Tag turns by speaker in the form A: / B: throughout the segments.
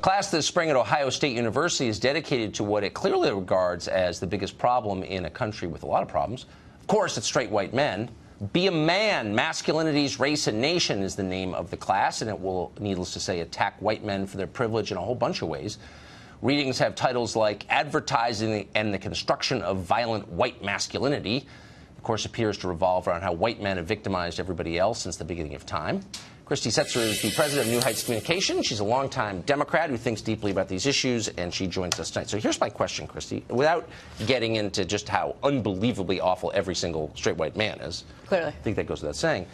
A: class this spring at Ohio State University is dedicated to what it clearly regards as the biggest problem in a country with a lot of problems. Of course, it's straight white men. Be a Man, Masculinity's Race and Nation is the name of the class, and it will, needless to say, attack white men for their privilege in a whole bunch of ways. Readings have titles like Advertising and the Construction of Violent White Masculinity. Of course, appears to revolve around how white men have victimized everybody else since the beginning of time. Christy Setzer is the president of New Heights Communication. She's a longtime Democrat who thinks deeply about these issues, and she joins us tonight. So here's my question, Christy, without getting into just how unbelievably awful every single straight white man is.
B: Clearly.
A: I think that goes without saying.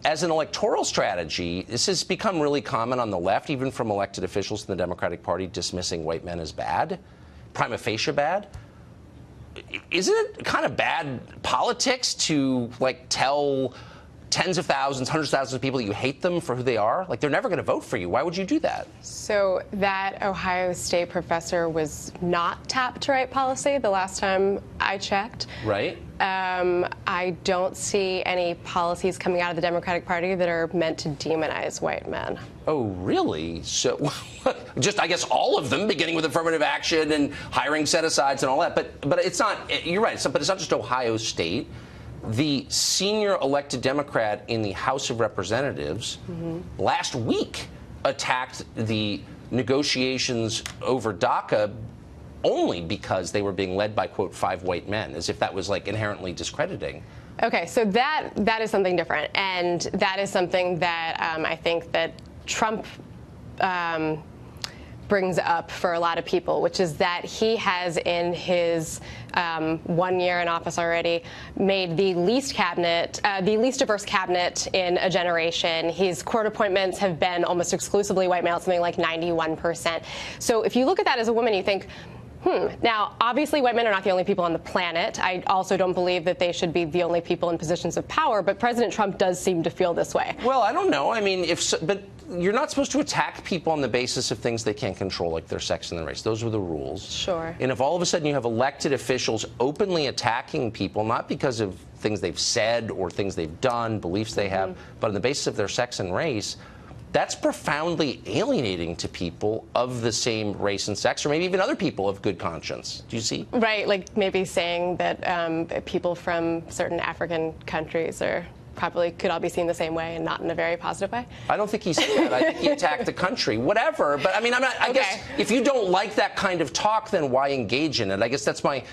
A: As an electoral strategy, this has become really common on the left, even from elected officials in the Democratic Party, dismissing white men as bad, prima facie bad. Isn't it kind of bad politics to, like, tell tens of thousands, hundreds of thousands of people that you hate them for who they are? Like, they're never going to vote for you. Why would you do that?
B: So that Ohio State professor was not tapped to write policy the last time I checked.
A: Right.
B: I don't see any policies coming out of the Democratic Party that are meant to demonize white men.
A: Oh, really? So, just, I guess, all of them, beginning with affirmative action and hiring set-asides and all that. But it's not, you're right, but it's not just Ohio State. The senior elected Democrat in the House of Representatives last week attacked the negotiations over DACA only because they were being led by, quote, 5 white men, as if that was, like, inherently discrediting.
B: Okay, so that is something different, and that is something that I think that Trump brings up for a lot of people, which is that he has, in his 1 year in office already, made the least diverse cabinet in a generation. His court appointments have been almost exclusively white male, something like 91%. So if you look at that as a woman, you think, now, obviously, white men are not the only people on the planet. I also don't believe that they should be the only people in positions of power, but President Trump does seem to feel this way.
A: Well, I don't know. I mean, but you're not supposed to attack people on the basis of things they can't control, like their sex and their race. Those are the rules.
B: Sure.
A: And if all of a sudden you have elected officials openly attacking people, not because of things they've said or things they've done, beliefs they have, but on the basis of their sex and race, that's profoundly alienating to people of the same race and sex, or maybe even other people of good conscience. Do you see?
B: Right, like maybe saying that people from certain African countries probably could all be seen the same way and not in a very positive way.
A: I don't think he said that. I think he attacked the country. Whatever. But I mean, I guess if you don't like that kind of talk, then why engage in it? I guess that's my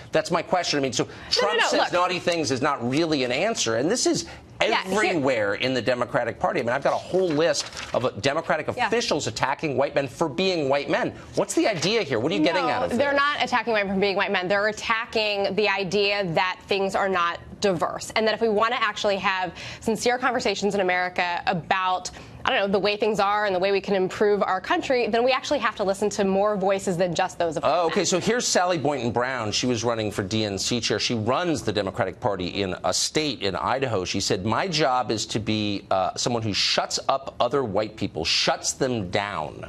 A: question. I mean, so Trump says naughty things is not really an answer, and this is everywhere in the Democratic Party. I mean, I've got a whole list of Democratic officials attacking white men for being white men. What's the idea here? What are you getting out of this?
B: They're not attacking white men for being white men. They're attacking the idea that things are not diverse, and that if we want to actually have sincere conversations in America about, I don't know, the way things are and the way we can improve our country, then we actually have to listen to more voices than just those of white men.
A: Okay, so here's Sally Boynton Brown. She was running for DNC chair. She runs the Democratic Party in a state in Idaho. She said, my job is to be someone who shuts up other white people, shuts them down.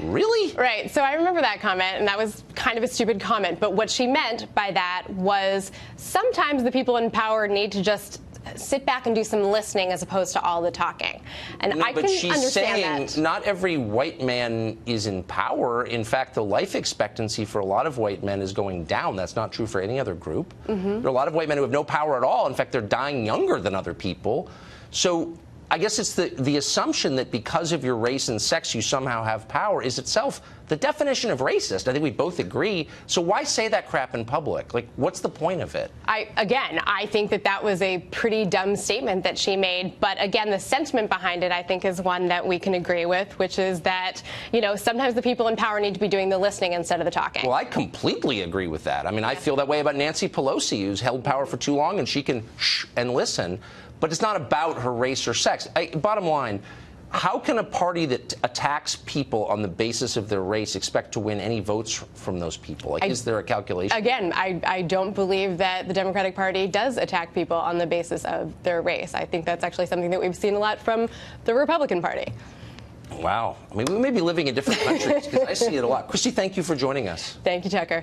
A: Really?
B: Right. So I remember that comment, and that was kind of a stupid comment. But what she meant by that was sometimes the people in power need to just sit back and do some listening as opposed to all the talking. And I can understand that. But she's saying
A: not every white man is in power. In fact, the life expectancy for a lot of white men is going down. That's not true for any other group. There are a lot of white men who have no power at all. In fact, they're dying younger than other people. So I guess it's the assumption that because of your race and sex you somehow have power is itself the definition of racist. I think we both agree. So why say that crap in public? Like, what's the point of it?
B: I think that was a pretty dumb statement that she made. But again, the sentiment behind it, I think, is one that we can agree with, which is that, you know, sometimes the people in power need to be doing the listening instead of the talking.
A: Well, I completely agree with that. I mean, I feel that way about Nancy Pelosi, who's held power for too long, and she can shh and listen. But it's not about her race or sex. Bottom line, how can a party that attacks people on the basis of their race expect to win any votes from those people? Like, is there a calculation?
B: Again, I don't believe that the Democratic Party does attack people on the basis of their race. I think that's actually something that we've seen a lot from the Republican Party.
A: Wow. I mean, we may be living in different countries because I see it a lot. Christy, thank you for joining us.
B: Thank you, Tucker.